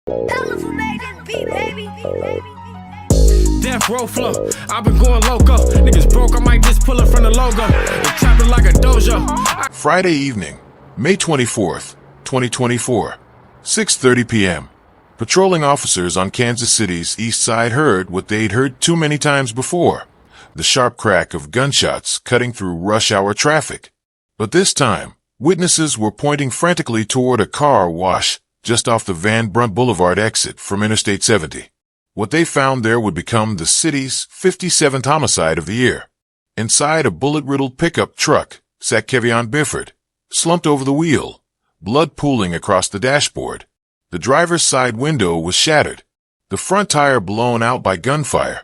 Death row flow, I've been going loco. Niggas broke, I might just pull it from the logo. And trap it like a dojo. Friday evening, May 24th, 2024, 6:30 p.m. Patrolling officers on Kansas City's east side heard what they'd heard too many times before, the sharp crack of gunshots cutting through rush hour traffic. But this time, witnesses were pointing frantically toward a car wash just off the Van Brunt Boulevard exit from Interstate 70. What they found there would become the city's 57th homicide of the year. Inside a bullet-riddled pickup truck sat Kevon Bifford, slumped over the wheel, blood pooling across the dashboard. The driver's side window was shattered, the front tire blown out by gunfire.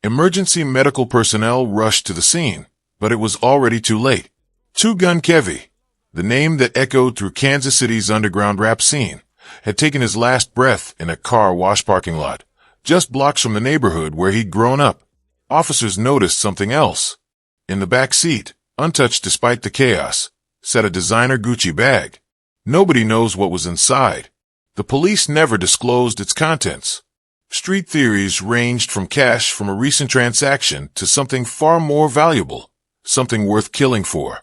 Emergency medical personnel rushed to the scene, but it was already too late. Two Gun Kevy, the name that echoed through Kansas City's underground rap scene, had taken his last breath in a car wash parking lot, just blocks from the neighborhood where he'd grown up. Officers noticed something else. In the back seat, untouched despite the chaos, sat a designer Gucci bag. Nobody knows what was inside. The police never disclosed its contents. Street theories ranged from cash from a recent transaction to something far more valuable, something worth killing for.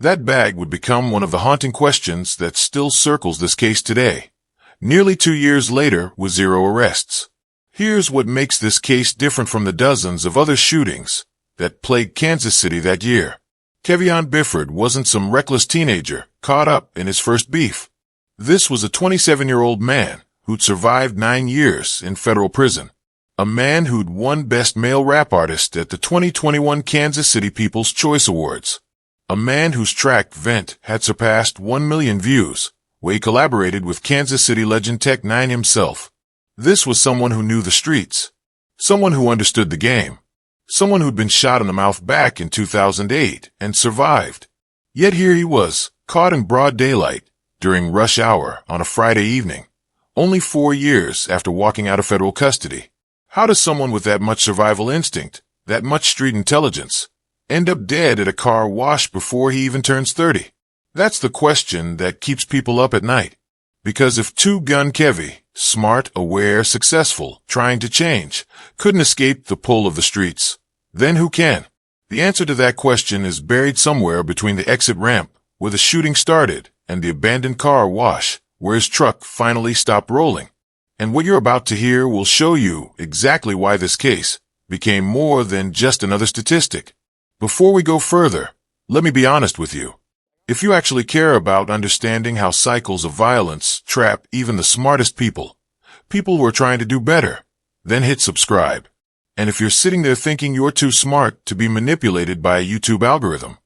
That bag would become one of the haunting questions that still circles this case today, nearly 2 years later with 0 arrests. Here's what makes this case different from the dozens of other shootings that plagued Kansas City that year. Kevon Bifford wasn't some reckless teenager caught up in his first beef. This was a 27-year-old man who'd survived 9 years in federal prison. A man who'd won Best Male Rap Artist at the 2021 Kansas City People's Choice Awards. A man whose track Vent had surpassed 1 million views, where he collaborated with Kansas City legend Tech 9 himself. This was someone who knew the streets, someone who understood the game, someone who'd been shot in the mouth back in 2008 and survived. Yet here he was, caught in broad daylight, during rush hour on a Friday evening, only 4 years after walking out of federal custody. How does someone with that much survival instinct, that much street intelligence, end up dead at a car wash before he even turns 30? That's the question that keeps people up at night. Because if Two Gun Kevy, smart, aware, successful, trying to change, couldn't escape the pull of the streets, then who can? The answer to that question is buried somewhere between the exit ramp, where the shooting started, and the abandoned car wash, where his truck finally stopped rolling. And what you're about to hear will show you exactly why this case became more than just another statistic. Before we go further, let me be honest with you. If you actually care about understanding how cycles of violence trap even the smartest people who are trying to do better, then hit subscribe. And if you're sitting there thinking you're too smart to be manipulated by a YouTube algorithm,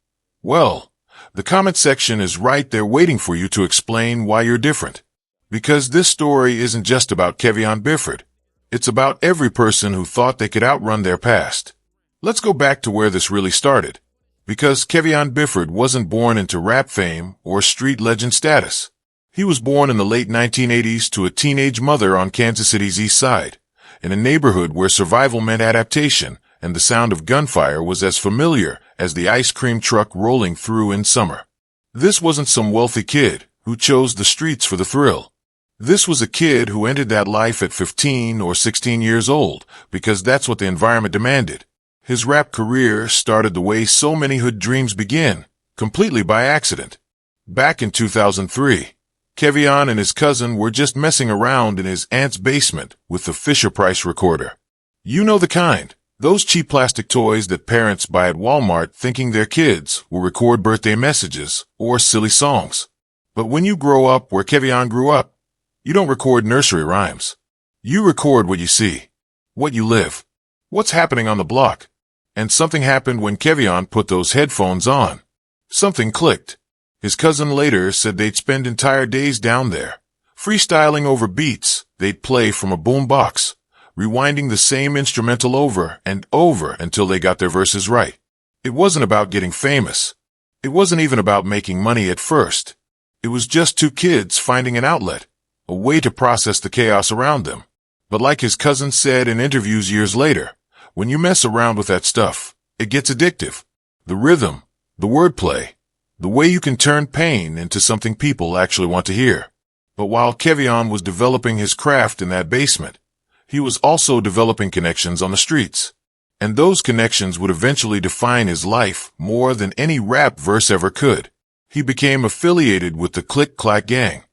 well, the comment section is right there waiting for you to explain why you're different. Because this story isn't just about Kevon Bifford. It's about every person who thought they could outrun their past. Let's go back to where this really started. Because Kevon Bifford wasn't born into rap fame or street legend status. He was born in the late 1980s to a teenage mother on Kansas City's east side, in a neighborhood where survival meant adaptation and the sound of gunfire was as familiar as the ice cream truck rolling through in summer. This wasn't some wealthy kid who chose the streets for the thrill. This was a kid who entered that life at 15 or 16 years old because that's what the environment demanded. His rap career started the way so many hood dreams begin, completely by accident. Back in 2003, Kevon and his cousin were just messing around in his aunt's basement with the Fisher-Price recorder. You know the kind. Those cheap plastic toys that parents buy at Walmart thinking their kids will record birthday messages or silly songs. But when you grow up where Kevon grew up, you don't record nursery rhymes. You record what you see, what you live, what's happening on the block. And something happened when Kevon put those headphones on. Something clicked. His cousin later said they'd spend entire days down there, freestyling over beats they'd play from a boom box, rewinding the same instrumental over and over until they got their verses right. It wasn't about getting famous. It wasn't even about making money at first. It was just two kids finding an outlet, a way to process the chaos around them. But like his cousin said in interviews years later, when you mess around with that stuff, it gets addictive. The rhythm, the wordplay, the way you can turn pain into something people actually want to hear. But while Kevon was developing his craft in that basement, he was also developing connections on the streets. And those connections would eventually define his life more than any rap verse ever could. He became affiliated with the Clack gang,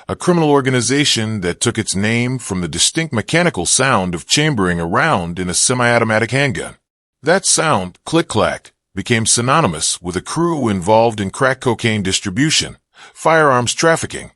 a criminal organization that took its name from the distinct mechanical sound of chambering a round in a semi-automatic handgun. That sound, click-clack, became synonymous with a crew involved in crack cocaine distribution, firearms trafficking,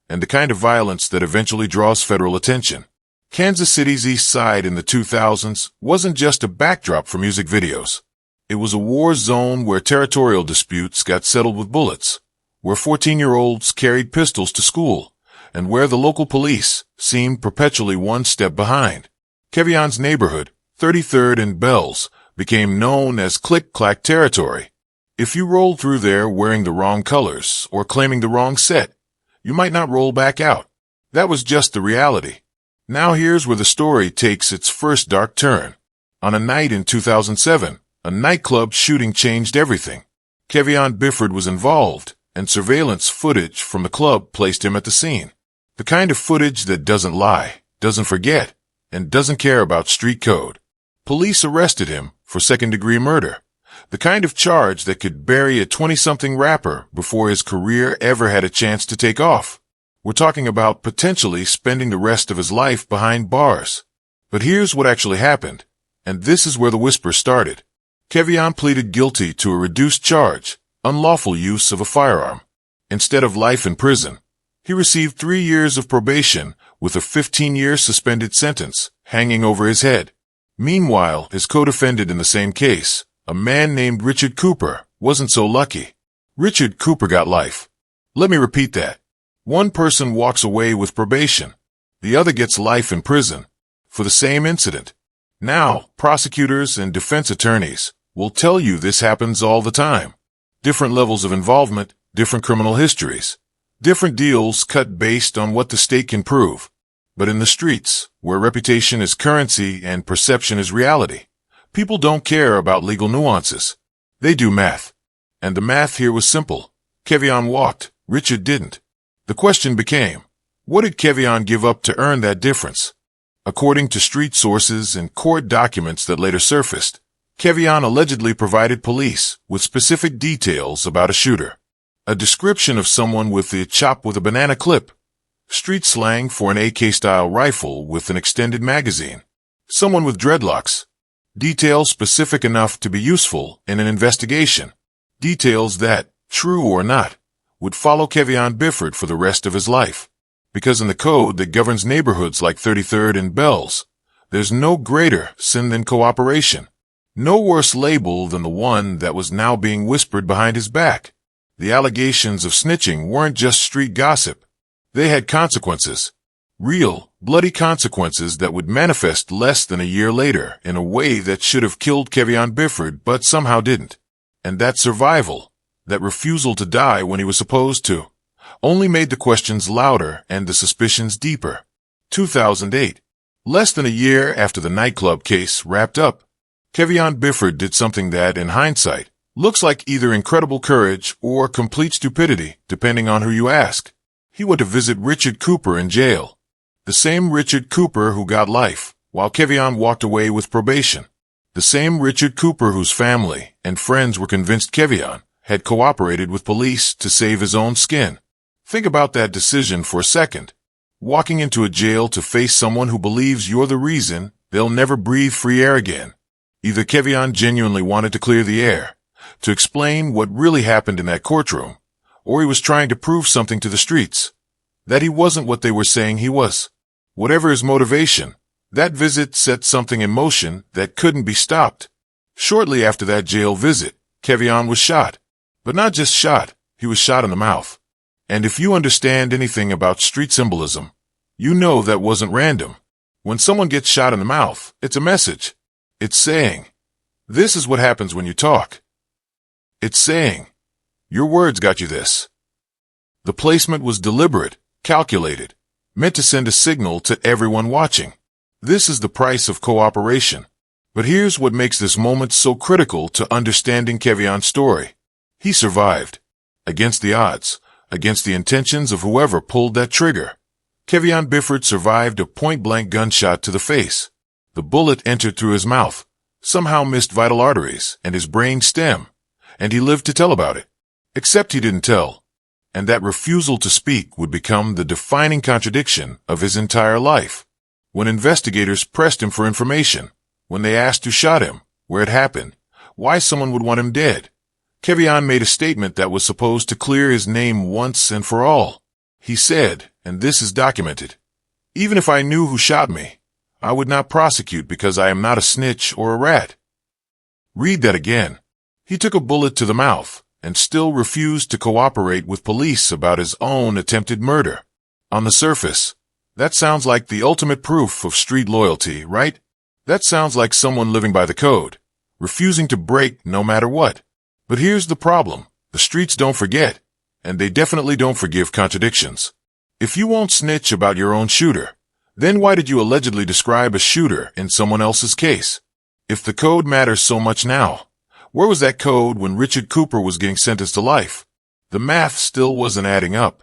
and the kind of violence that eventually draws federal attention. Kansas City's East Side in the 2000s wasn't just a backdrop for music videos. It was a war zone where territorial disputes got settled with bullets, where 14-year-olds carried pistols to school, and where the local police seemed perpetually one step behind. Kevon's neighborhood, 33rd and Bells, became known as click-clack territory. If you rolled through there wearing the wrong colors or claiming the wrong set, you might not roll back out. That was just the reality. Now here's where the story takes its first dark turn. On a night in 2007, a nightclub shooting changed everything. Kevon Bifford was involved, and surveillance footage from the club placed him at the scene. The kind of footage that doesn't lie, doesn't forget, and doesn't care about street code. Police arrested him for second-degree murder, the kind of charge that could bury a 20-something rapper before his career ever had a chance to take off. We're talking about potentially spending the rest of his life behind bars. But here's what actually happened, and this is where the whisper started. Kevon pleaded guilty to a reduced charge, unlawful use of a firearm. Instead of life in prison, he received 3 years of probation with a 15-year suspended sentence hanging over his head. Meanwhile, his co-defendant in the same case, a man named Richard Cooper, wasn't so lucky. Richard Cooper got life. Let me repeat that. One person walks away with probation. The other gets life in prison for the same incident. Now, prosecutors and defense attorneys will tell you this happens all the time. Different levels of involvement, different criminal histories, different deals cut based on what the state can prove. But in the streets, where reputation is currency and perception is reality, people don't care about legal nuances. They do math. And the math here was simple. Kevon walked, Richard didn't. The question became, what did Kevon give up to earn that difference? According to street sources and court documents that later surfaced, Kevon allegedly provided police with specific details about a shooter. A description of someone with the chop with a banana clip, street slang for an AK-style rifle with an extended magazine. Someone with dreadlocks. Details specific enough to be useful in an investigation. Details that, true or not, would follow Kevon Bifford for the rest of his life. Because in the code that governs neighborhoods like 33rd and Bells, there's no greater sin than cooperation. No worse label than the one that was now being whispered behind his back. The allegations of snitching weren't just street gossip. They had consequences. Real, bloody consequences that would manifest less than a year later in a way that should have killed Kevon Bifford but somehow didn't. And that survival, that refusal to die when he was supposed to, only made the questions louder and the suspicions deeper. 2008. Less than a year after the nightclub case wrapped up, Kevon Bifford did something that, in hindsight, looks like either incredible courage or complete stupidity, depending on who you ask. He went to visit Richard Cooper in jail. The same Richard Cooper who got life, while Kevon walked away with probation. The same Richard Cooper whose family and friends were convinced Kevon had cooperated with police to save his own skin. Think about that decision for a second. Walking into a jail to face someone who believes you're the reason they'll never breathe free air again. Either Kevon genuinely wanted to clear the air, to explain what really happened in that courtroom, or he was trying to prove something to the streets, that he wasn't what they were saying he was. Whatever his motivation, that visit set something in motion that couldn't be stopped. Shortly after that jail visit, Kevon was shot. But not just shot, he was shot in the mouth. And if you understand anything about street symbolism, you know that wasn't random. When someone gets shot in the mouth, it's a message. It's saying, this is what happens when you talk. It's saying, your words got you this. The placement was deliberate, calculated, meant to send a signal to everyone watching. This is the price of cooperation. But here's what makes this moment so critical to understanding Kevon's story. He survived. Against the odds, against the intentions of whoever pulled that trigger. Kevon Bifford survived a point-blank gunshot to the face. The bullet entered through his mouth, somehow missed vital arteries and his brain stem, and he lived to tell about it. Except he didn't tell. And that refusal to speak would become the defining contradiction of his entire life. When investigators pressed him for information, when they asked who shot him, where it happened, why someone would want him dead, Kevon made a statement that was supposed to clear his name once and for all. He said, and this is documented, "Even if I knew who shot me, I would not prosecute because I am not a snitch or a rat." Read that again. He took a bullet to the mouth and still refused to cooperate with police about his own attempted murder. On the surface, that sounds like the ultimate proof of street loyalty, right? That sounds like someone living by the code, refusing to break no matter what. But here's the problem. The streets don't forget, and they definitely don't forgive contradictions. If you won't snitch about your own shooter, then why did you allegedly describe a shooter in someone else's case? If the code matters so much now, where was that code when Richard Cooper was getting sentenced to life? The math still wasn't adding up.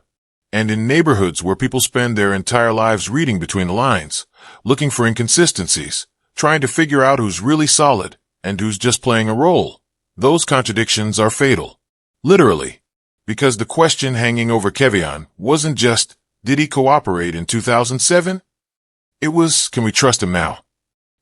And in neighborhoods where people spend their entire lives reading between the lines, looking for inconsistencies, trying to figure out who's really solid and who's just playing a role, those contradictions are fatal. Literally. Because the question hanging over Kevon wasn't just, did he cooperate in 2007? It was, can we trust him now?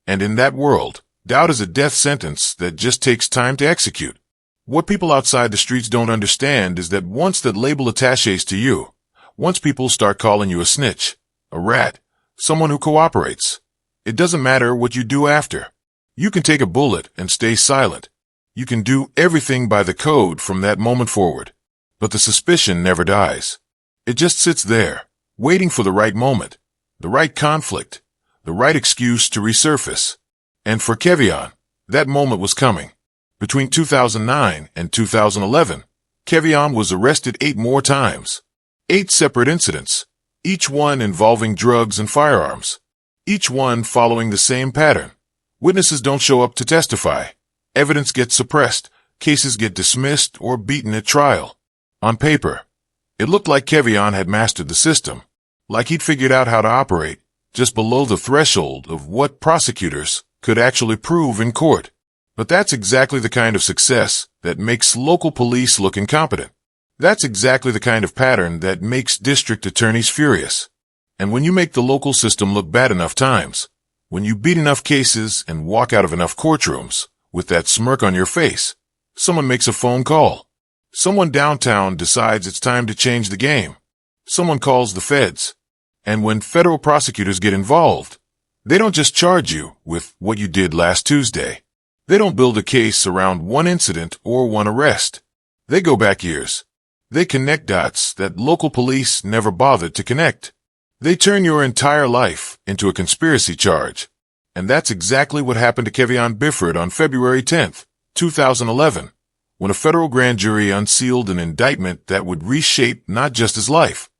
And in that world, doubt is a death sentence that just takes time to execute. What people outside the streets don't understand is that once that label attaches to you, once people start calling you a snitch, a rat, someone who cooperates, it doesn't matter what you do after. You can take a bullet and stay silent. You can do everything by the code from that moment forward. But the suspicion never dies. It just sits there, waiting for the right moment, the right conflict, the right excuse to resurface. And for Kevon, that moment was coming. Between 2009 and 2011, Kevon was arrested 8 more times. 8 separate incidents, each one involving drugs and firearms, each one following the same pattern. Witnesses don't show up to testify. Evidence gets suppressed, cases get dismissed or beaten at trial. On paper, it looked like Kevon had mastered the system, like he'd figured out how to operate just below the threshold of what prosecutors could actually prove in court. But that's exactly the kind of success that makes local police look incompetent. That's exactly the kind of pattern that makes district attorneys furious. And when you make the local system look bad enough times, when you beat enough cases and walk out of enough courtrooms with that smirk on your face, someone makes a phone call. Someone downtown decides it's time to change the game. Someone calls the feds. And when federal prosecutors get involved, they don't just charge you with what you did last Tuesday. They don't build a case around one incident or one arrest. They go back years. They connect dots that local police never bothered to connect. They turn your entire life into a conspiracy charge. And that's exactly what happened to Kevon Bifford on February 10th, 2011, when a federal grand jury unsealed an indictment that would reshape not just his life,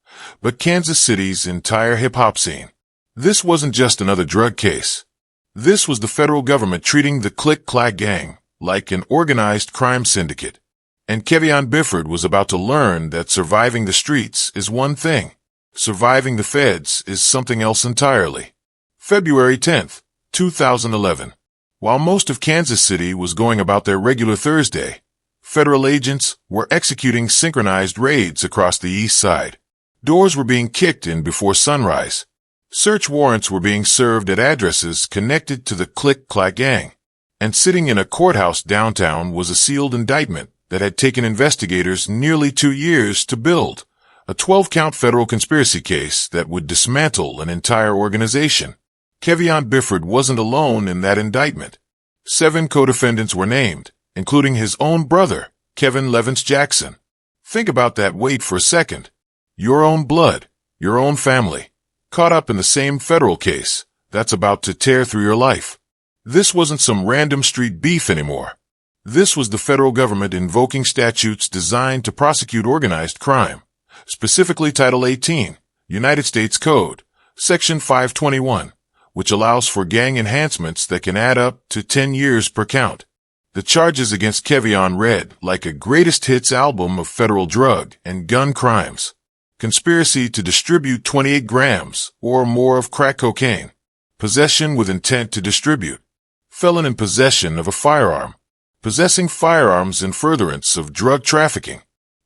but Kansas City's entire hip-hop scene. This wasn't just another drug case. This was the federal government treating the Clack gang like an organized crime syndicate. And Kevon Bifford was about to learn that surviving the streets is one thing. Surviving the feds is something else entirely. February 10th, 2011. While most of Kansas City was going about their regular Thursday, federal agents were executing synchronized raids across the east side. Doors were being kicked in before sunrise. Search warrants were being served at addresses connected to the Clack gang. And sitting in a courthouse downtown was a sealed indictment that had taken investigators nearly 2 years to build. A 12-count federal conspiracy case that would dismantle an entire organization. Kevon Bifford wasn't alone in that indictment. 7 co-defendants were named, including his own brother, Kevin Levance Jackson. Think about that weight for a second. Your own blood, your own family, caught up in the same federal case that's about to tear through your life. This wasn't some random street beef anymore. This was the federal government invoking statutes designed to prosecute organized crime, specifically Title 18, United States Code, Section 521, which allows for gang enhancements that can add up to 10 years per count. The charges against Kevon read like a greatest hits album of federal drug and gun crimes. conspiracy to distribute 28 grams or more of crack cocaine, possession with intent to distribute, felon in possession of a firearm, possessing firearms in furtherance of drug trafficking,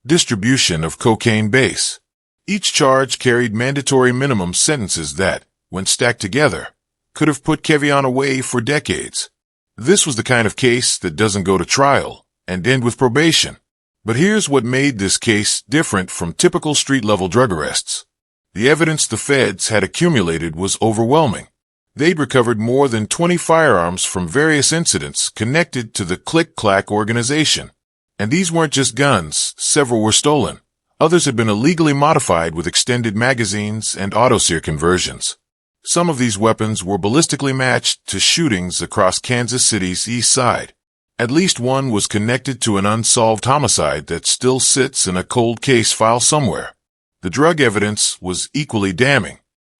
distribution of cocaine base. Each charge carried mandatory minimum sentences that, when stacked together, could have put Kevon away for decades. This was the kind of case that doesn't go to trial and end with probation. But here's what made this case different from typical street-level drug arrests. The evidence the feds had accumulated was overwhelming. They'd recovered more than 20 firearms from various incidents connected to the Clack organization. And these weren't just guns, several were stolen. Others had been illegally modified with extended magazines and autosear conversions. Some of these weapons were ballistically matched to shootings across Kansas City's east side. At least one was connected to an unsolved homicide that still sits in a cold case file somewhere. The drug evidence was equally damning.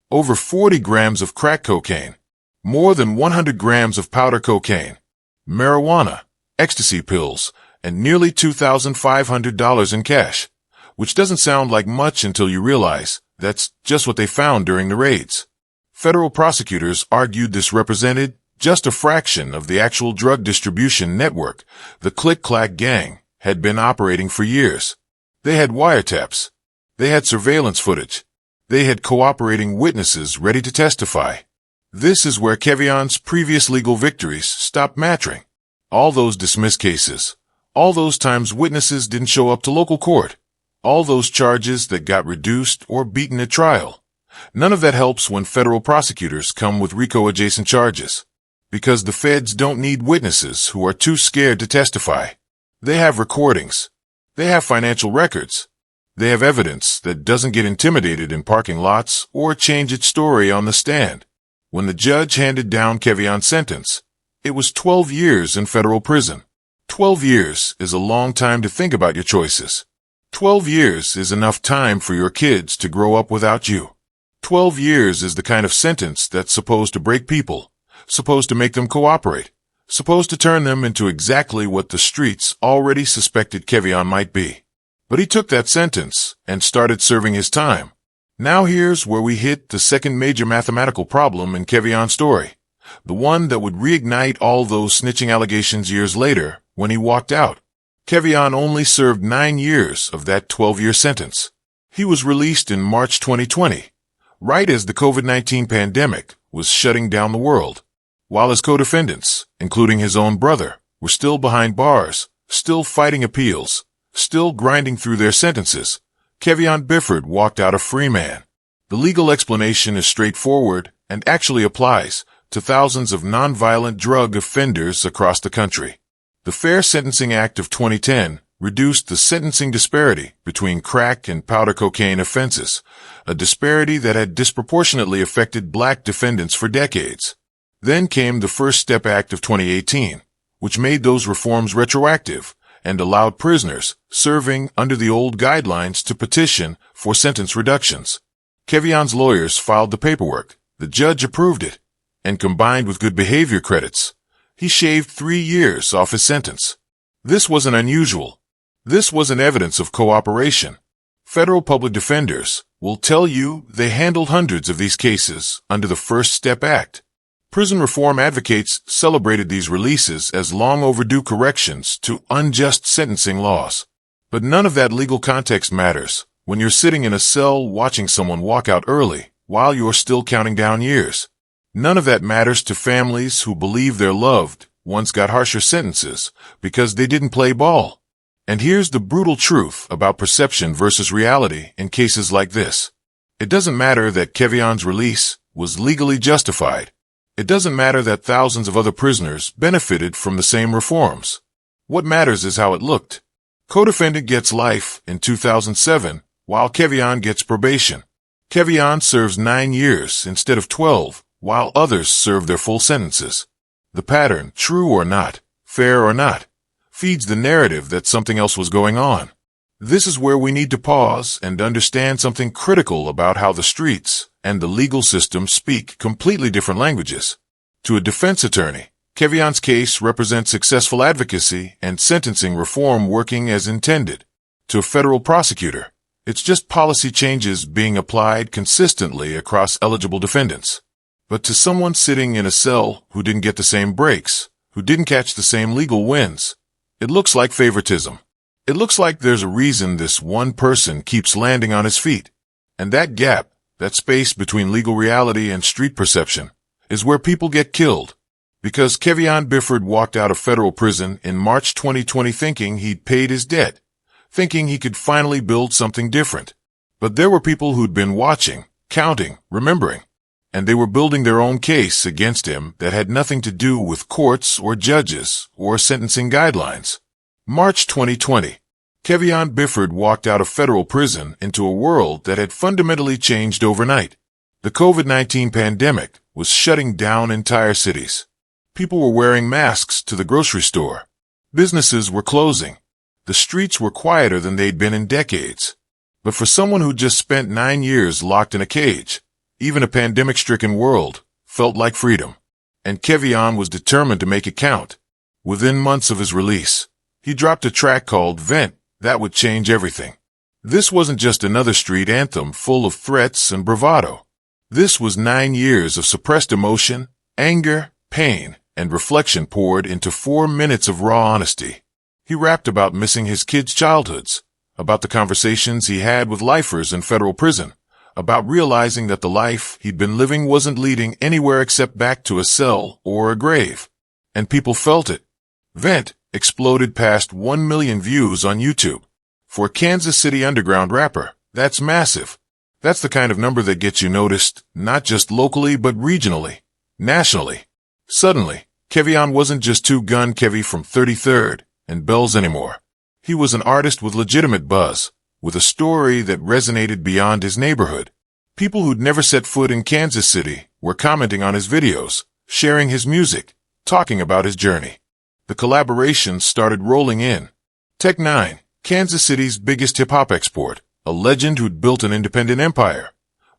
Over 40 grams of crack cocaine, more than 100 grams of powder cocaine, marijuana, ecstasy pills, and nearly $2,500 in cash, which doesn't sound like much until you realize that's just what they found during the raids. Federal prosecutors argued this represented just a fraction of the actual drug distribution network the Clack gang had been operating for years. They had wiretaps. They had surveillance footage. They had cooperating witnesses ready to testify. This is where Kevon's previous legal victories stopped mattering. All those dismissed cases, all those times witnesses didn't show up to local court, all those charges that got reduced or beaten at trial. None of that helps when federal prosecutors come with RICO-adjacent charges. Because the feds don't need witnesses who are too scared to testify. They have recordings. They have financial records. They have evidence that doesn't get intimidated in parking lots or change its story on the stand. When the judge handed down Kevon's sentence, it was 12 years in federal prison. 12 years is a long time to think about your choices. 12 years is enough time for your kids to grow up without you. 12 years is the kind of sentence that's supposed to break people, supposed to make them cooperate, supposed to turn them into exactly what the streets already suspected Kevon might be. But he took that sentence and started serving his time. Now here's where we hit the second major mathematical problem in Kevon's story, the one that would reignite all those snitching allegations years later when he walked out. Kevon only served 9 years of that 12-year sentence. He was released in March 2020, right as the COVID-19 pandemic was shutting down the world. While his co-defendants, including his own brother, were still behind bars, still fighting appeals, still grinding through their sentences, Kevon Bifford walked out a free man. The legal explanation is straightforward and actually applies to thousands of nonviolent drug offenders across the country. The Fair Sentencing Act of 2010 reduced the sentencing disparity between crack and powder cocaine offenses, a disparity that had disproportionately affected black defendants for decades. Then came the First Step Act of 2018, which made those reforms retroactive and allowed prisoners serving under the old guidelines to petition for sentence reductions. Kevon's lawyers filed the paperwork, the judge approved it, and combined with good behavior credits, he shaved 3 years off his sentence. This wasn't unusual. This wasn't evidence of cooperation. Federal public defenders will tell you they handled hundreds of these cases under the First Step Act. Prison reform advocates celebrated these releases as long overdue corrections to unjust sentencing laws. But none of that legal context matters when you're sitting in a cell watching someone walk out early while you're still counting down years. None of that matters to families who believe their loved ones got harsher sentences because they didn't play ball. And here's the brutal truth about perception versus reality in cases like this. It doesn't matter that Kevon's release was legally justified. It doesn't matter that thousands of other prisoners benefited from the same reforms. What matters is how it looked. Co-defendant gets life in 2007, while Kevon gets probation. Kevon serves 9 years instead of 12, while others serve their full sentences. The pattern, true or not, fair or not, feeds the narrative that something else was going on. This is where we need to pause and understand something critical about how the streets and the legal system speak completely different languages. To a defense attorney, Kevon's case represents successful advocacy and sentencing reform working as intended. To a federal prosecutor, It's just policy changes being applied consistently across eligible defendants. But to someone sitting in a cell who didn't get the same breaks, who didn't catch the same legal wins, it looks like favoritism. It looks like there's a reason this one person keeps landing on his feet. And that gap, that space between legal reality and street perception, is where people get killed. Because Kevon Bifford walked out of federal prison in March 2020 thinking he'd paid his debt, thinking he could finally build something different. But there were people who'd been watching, counting, remembering, and they were building their own case against him that had nothing to do with courts or judges or sentencing guidelines. March 2020. Kevon Bifford walked out of federal prison into a world that had fundamentally changed overnight. The COVID-19 pandemic was shutting down entire cities. People were wearing masks to the grocery store. Businesses were closing. The streets were quieter than they'd been in decades. But for someone who just spent 9 years locked in a cage, even a pandemic-stricken world felt like freedom. And Kevon was determined to make it count. Within months of his release, he dropped a track called Vent that would change everything. This wasn't just another street anthem full of threats and bravado. This was 9 years of suppressed emotion, anger, pain, and reflection poured into 4 minutes of raw honesty. He rapped about missing his kids' childhoods, about the conversations he had with lifers in federal prison, about realizing that the life he'd been living wasn't leading anywhere except back to a cell or a grave. And people felt it. Vent exploded past 1 million views on YouTube. For a Kansas City underground rapper, that's massive. That's the kind of number that gets you noticed, not just locally but regionally, nationally. Suddenly, Kevon wasn't just two-gun Kevy from 33rd and Bells anymore. He was an artist with legitimate buzz, with a story that resonated beyond his neighborhood. People who'd never set foot in Kansas City were commenting on his videos, sharing his music, talking about his journey. The collaborations started rolling in. Tech Nine, Kansas City's biggest hip-hop export, a legend who'd built an independent empire,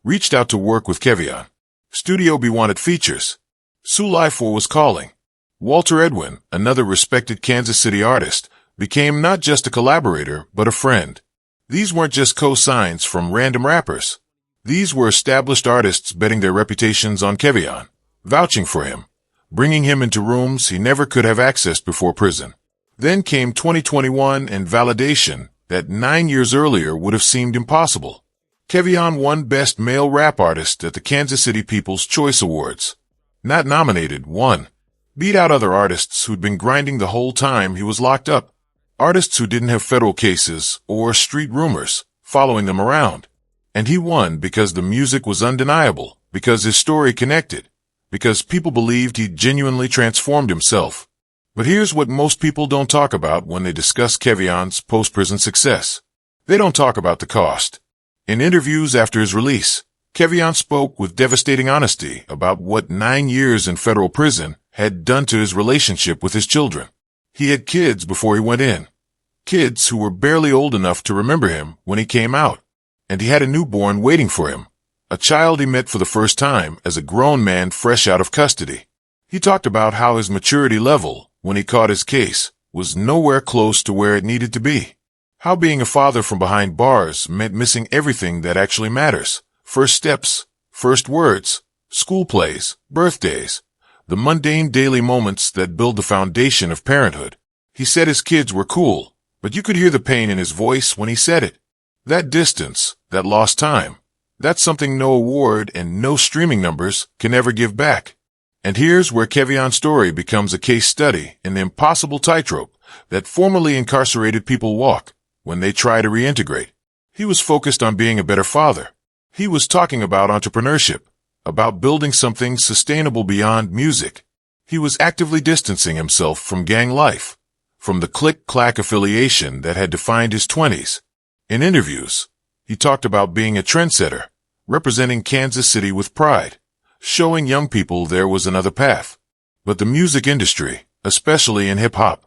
reached out to work with Kevon. Studio B wanted features. Sulaifor was calling. Walter Edwin, another respected Kansas City artist, became not just a collaborator, but a friend. These weren't just co-signs from random rappers. These were established artists betting their reputations on Kevon, vouching for him, bringing him into rooms he never could have accessed before prison. Then came 2021 and validation that 9 years earlier would have seemed impossible. Kevon won Best Male Rap Artist at the Kansas City People's Choice Awards. Not nominated, won. Beat out other artists who'd been grinding the whole time he was locked up. Artists who didn't have federal cases or street rumors following them around. And he won because the music was undeniable, because his story connected, because people believed he'd genuinely transformed himself. But here's what most people don't talk about when they discuss Kevon's post-prison success. They don't talk about the cost. In interviews after his release, Kevon spoke with devastating honesty about what 9 years in federal prison had done to his relationship with his children. He had kids before he went in. Kids who were barely old enough to remember him when he came out. And he had a newborn waiting for him. A child he met for the first time as a grown man fresh out of custody. He talked about how his maturity level, when he caught his case, was nowhere close to where it needed to be. How being a father from behind bars meant missing everything that actually matters. First steps, first words, school plays, birthdays. The mundane daily moments that build the foundation of parenthood. He said his kids were cool, but you could hear the pain in his voice when he said it. That distance, that lost time, that's something no award and no streaming numbers can ever give back. And here's where Kevon's story becomes a case study in the impossible tightrope that formerly incarcerated people walk when they try to reintegrate. He was focused on being a better father. He was talking about entrepreneurship, about building something sustainable beyond music. He was actively distancing himself from gang life, from the Clack affiliation that had defined his 20s. In interviews, he talked about being a trendsetter, representing Kansas City with pride, showing young people there was another path. But the music industry, especially in hip-hop,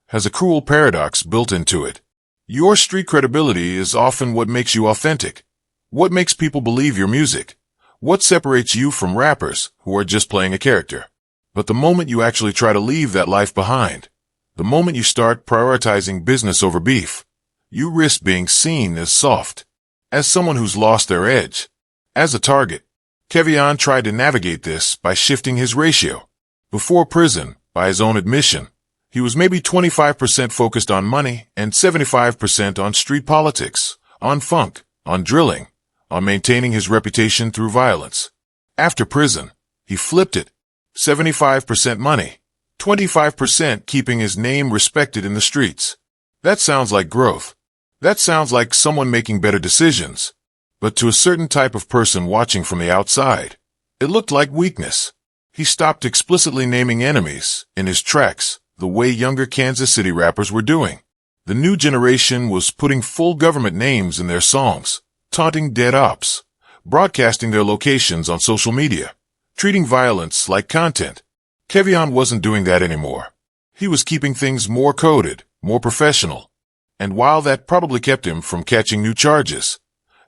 has a cruel paradox built into it. Your street credibility is often what makes you authentic. What makes people believe your music? What separates you from rappers who are just playing a character? But the moment you actually try to leave that life behind, the moment you start prioritizing business over beef, you risk being seen as soft. as someone who's lost their edge. As a target, Kevon tried to navigate this by shifting his ratio. Before prison, by his own admission, he was maybe 25% focused on money and 75% on street politics, on funk, on drilling, on maintaining his reputation through violence. After prison, he flipped it. 75% money, 25% keeping his name respected in the streets. That sounds like growth. That sounds like someone making better decisions. But to a certain type of person watching from the outside, it looked like weakness. He stopped explicitly naming enemies in his tracks the way younger Kansas City rappers were doing. The new generation was putting full government names in their songs, taunting dead Opps, broadcasting their locations on social media, treating violence like content. Kevon wasn't doing that anymore. He was keeping things more coded, more professional. And while that probably kept him from catching new charges,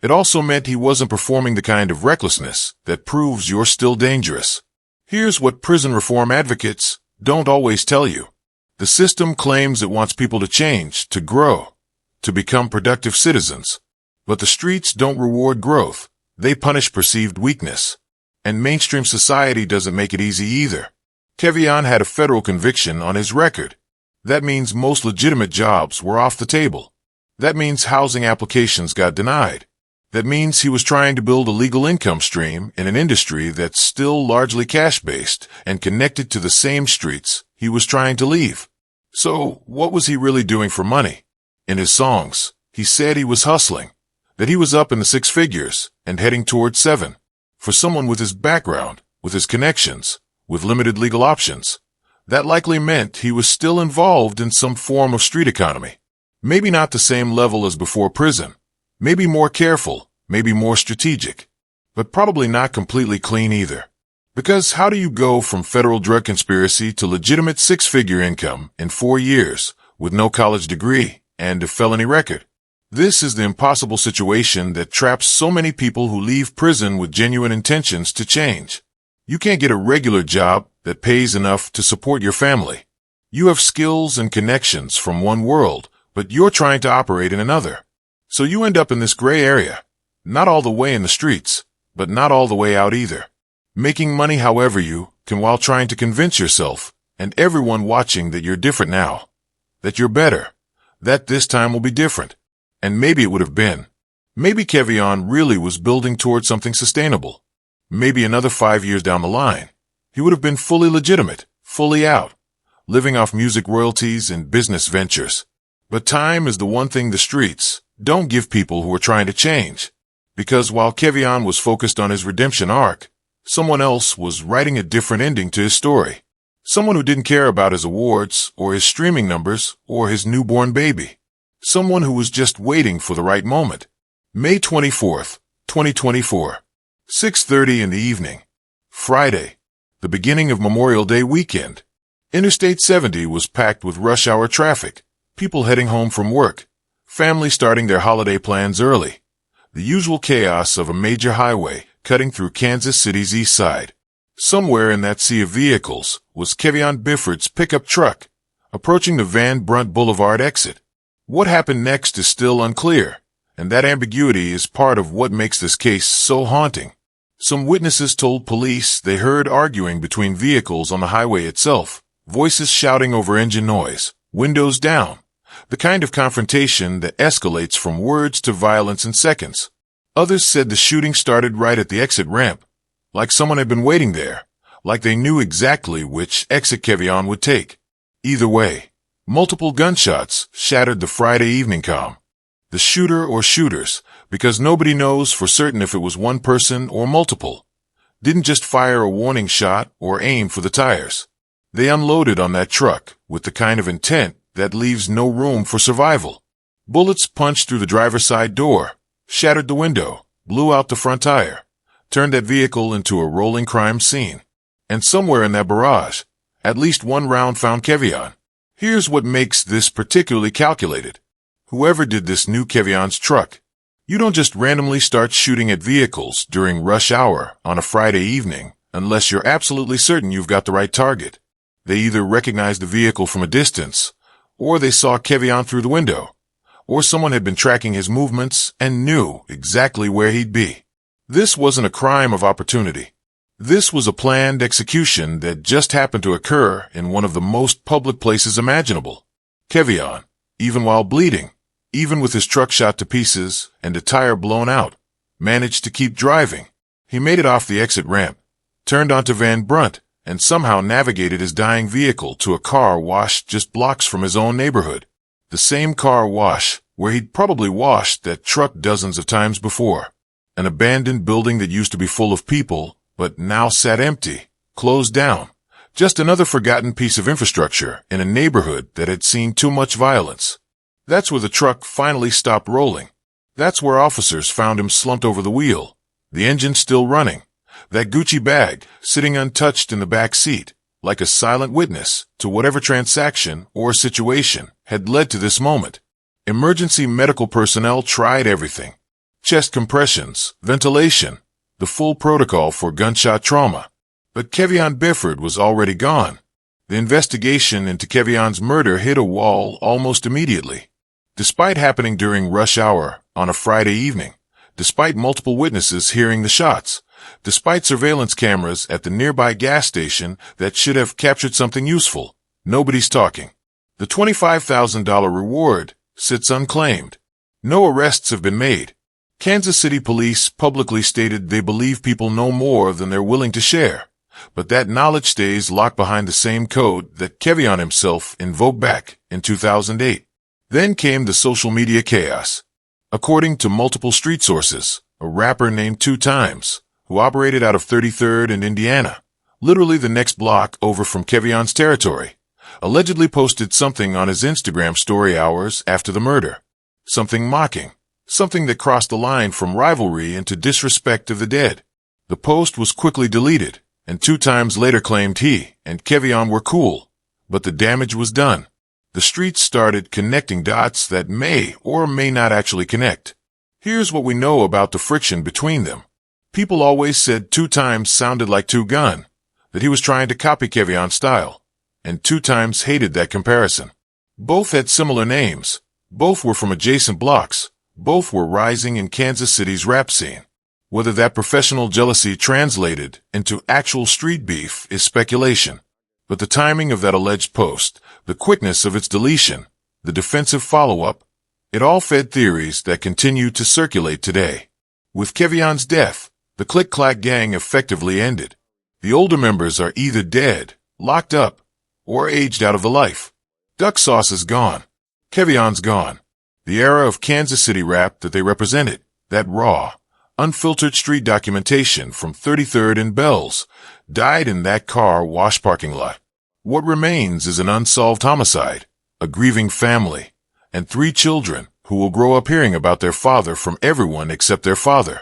it also meant he wasn't performing the kind of recklessness that proves you're still dangerous. Here's what prison reform advocates don't always tell you. The system claims it wants people to change, to grow, to become productive citizens. But the streets don't reward growth. They punish perceived weakness. And mainstream society doesn't make it easy either. Kevon had a federal conviction on his record. That means most legitimate jobs were off the table. That means housing applications got denied. That means he was trying to build a legal income stream in an industry that's still largely cash-based and connected to the same streets he was trying to leave. So, what was he really doing for money? In his songs, he said he was hustling, that he was up in the six figures and heading toward 7. For someone with his background, with his connections, with limited legal options, that likely meant he was still involved in some form of street economy. Maybe not the same level as before prison. Maybe more careful, maybe more strategic, but probably not completely clean either. Because how do you go from federal drug conspiracy to legitimate six-figure income in 4 years with no college degree and a felony record? This is the impossible situation that traps so many people who leave prison with genuine intentions to change. You can't get a regular job that pays enough to support your family. You have skills and connections from one world, but you're trying to operate in another. So you end up in this gray area, not all the way in the streets, but not all the way out either. Making money however you can while trying to convince yourself and everyone watching that you're different now, that you're better, that this time will be different. And maybe it would have been. Maybe Kevon really was building towards something sustainable. Maybe another 5 years down the line, he would have been fully legitimate, fully out, living off music royalties and business ventures. But time is the one thing the streets don't give people who are trying to change. Because while Kevon was focused on his redemption arc, someone else was writing a different ending to his story. Someone who didn't care about his awards or his streaming numbers or his newborn baby. Someone who was just waiting for the right moment. May 24th, 2024. 6:30 in the evening. Friday, the beginning of Memorial Day weekend. Interstate 70 was packed with rush hour traffic, people heading home from work, families starting their holiday plans early. The usual chaos of a major highway cutting through Kansas City's east side. Somewhere in that sea of vehicles was Kevon Bifford's pickup truck, approaching the Van Brunt Boulevard exit. What happened next is still unclear, and that ambiguity is part of what makes this case so haunting. Some witnesses told police they heard arguing between vehicles on the highway itself, voices shouting over engine noise, windows down, the kind of confrontation that escalates from words to violence in seconds. Others said the shooting started right at the exit ramp, like someone had been waiting there, like they knew exactly which exit Kevon would take. Either way, multiple gunshots shattered the Friday evening calm. The shooter or shooters, because nobody knows for certain if it was one person or multiple, didn't just fire a warning shot or aim for the tires. They unloaded on that truck with the kind of intent that leaves no room for survival. Bullets punched through the driver's side door, shattered the window, blew out the front tire, turned that vehicle into a rolling crime scene. And somewhere in that barrage, at least one round found Kevon. Here's what makes this particularly calculated. Whoever did this knew Kevon's truck. You don't just randomly start shooting at vehicles during rush hour on a Friday evening unless you're absolutely certain you've got the right target. They either recognized the vehicle from a distance, or they saw Kevon through the window, or someone had been tracking his movements and knew exactly where he'd be. This wasn't a crime of opportunity. This was a planned execution that just happened to occur in one of the most public places imaginable. Kevon, even while bleeding, even with his truck shot to pieces and a tire blown out, managed to keep driving. He made it off the exit ramp, turned onto Van Brunt, and somehow navigated his dying vehicle to a car wash just blocks from his own neighborhood. The same car wash where he'd probably washed that truck dozens of times before. An abandoned building that used to be full of people, but now sat empty, closed down. Just another forgotten piece of infrastructure in a neighborhood that had seen too much violence. That's where the truck finally stopped rolling. That's where officers found him slumped over the wheel, the engine still running, that Gucci bag sitting untouched in the back seat, like a silent witness to whatever transaction or situation had led to this moment. Emergency medical personnel tried everything. Chest compressions, ventilation, the full protocol for gunshot trauma. But Kevon Bifford was already gone. The investigation into Kevon's murder hit a wall almost immediately. Despite happening during rush hour on a Friday evening, despite multiple witnesses hearing the shots, despite surveillance cameras at the nearby gas station that should have captured something useful, nobody's talking. The $25,000 reward sits unclaimed. No arrests have been made. Kansas City police publicly stated they believe people know more than they're willing to share, but that knowledge stays locked behind the same code that Kevon himself invoked back in 2008. Then came the social media chaos. According to multiple street sources, a rapper named 2 Times, who operated out of 33rd and Indiana, literally the next block over from Kevon's territory, allegedly posted something on his Instagram story hours after the murder. Something mocking. Something that crossed the line from rivalry into disrespect of the dead. The post was quickly deleted, and 2 Times later claimed he and Kevon were cool, but the damage was done. The streets started connecting dots that may or may not actually connect. Here's what we know about the friction between them. People always said 2 Times sounded like 2 Gun, that he was trying to copy Kevon's style, and 2 Times hated that comparison. Both had similar names. Both were from adjacent blocks. Both were rising in Kansas City's rap scene. Whether that professional jealousy translated into actual street beef is speculation. But the timing of that alleged post, the quickness of its deletion, the defensive follow-up, it all fed theories that continue to circulate today. With Kevon's death, the Clack gang effectively ended. The older members are either dead, locked up, or aged out of the life. Duck Sauce is gone. Kevon's gone. The era of Kansas City rap that they represented, that raw, unfiltered street documentation from 33rd and Bells, died in that car wash parking lot. What remains is an unsolved homicide, a grieving family, and 3 children who will grow up hearing about their father from everyone except their father.